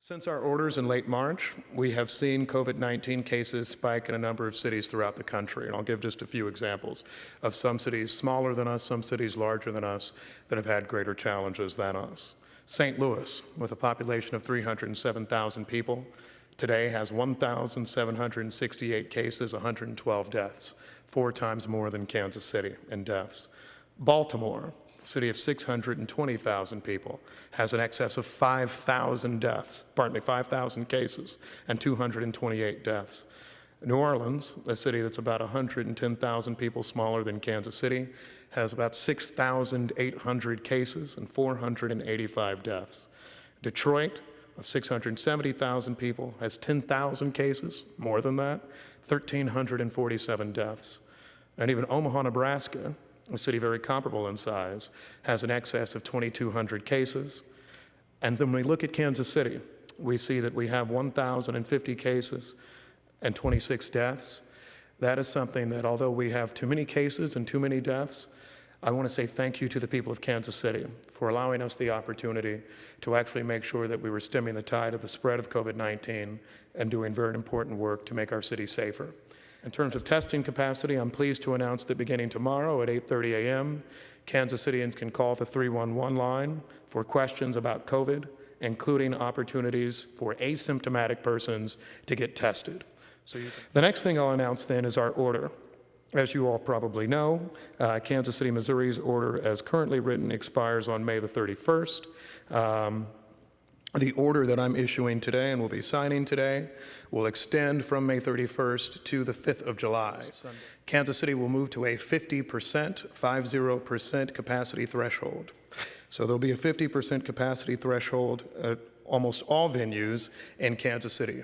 Since our orders in late March, we have seen COVID-19 cases spike in a number of cities throughout the country. And I'll give just a few examples of some cities smaller than us, some cities larger than us that have had greater challenges than us. St. Louis, with a population of 307,000 people, today has 1,768 cases, 112 deaths, 4 times more than Kansas City in deaths. Baltimore, a city of 620,000 people, has an excess of 5,000 cases and 228 deaths. New Orleans, a city that's about 110,000 people smaller than Kansas City, has about 6,800 cases and 485 deaths. Detroit, of 670,000 people, has 10,000 cases, more than that, 1,347 deaths. And even Omaha, Nebraska, a city very comparable in size, has an excess of 2,200 cases. And then when we look at Kansas City, we see that we have 1,050 cases and 26 deaths. That is something that, although we have too many cases and too many deaths, I want to say thank you to the people of Kansas City for allowing us the opportunity to actually make sure that we were stemming the tide of the spread of COVID-19 and doing very important work to make our city safer. In terms of testing capacity, I'm pleased to announce that beginning tomorrow at 8:30 a.m., Kansas Cityans can call the 311 line for questions about COVID, including opportunities for asymptomatic persons to get tested. The next thing I'll announce then is our order. As you all probably know, Kansas City, Missouri's order as currently written expires on May the 31st. The order that I'm issuing today and will be signing today will extend from May 31st to the 5th of July. Kansas City will move to a 50% capacity threshold. So there'll be a 50% capacity threshold at almost all venues in Kansas City.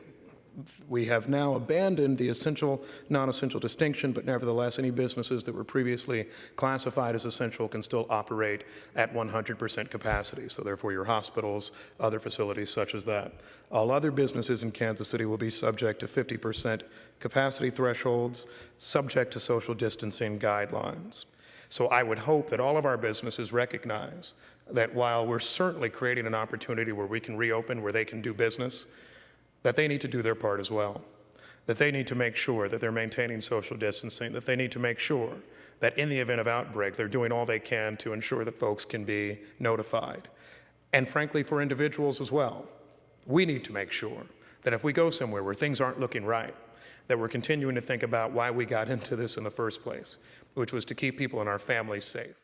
We have now abandoned the essential, non-essential distinction, but nevertheless, any businesses that were previously classified as essential can still operate at 100% capacity. So therefore, your hospitals, other facilities such as that. All other businesses in Kansas City will be subject to 50% capacity thresholds, subject to social distancing guidelines. So I would hope that all of our businesses recognize that while we're certainly creating an opportunity where we can reopen, where they can do business, that they need to do their part as well, that they need to make sure that they're maintaining social distancing, that they need to make sure that in the event of outbreak, they're doing all they can to ensure that folks can be notified. And frankly, for individuals as well, we need to make sure that if we go somewhere where things aren't looking right, that we're continuing to think about why we got into this in the first place, which was to keep people and our families safe.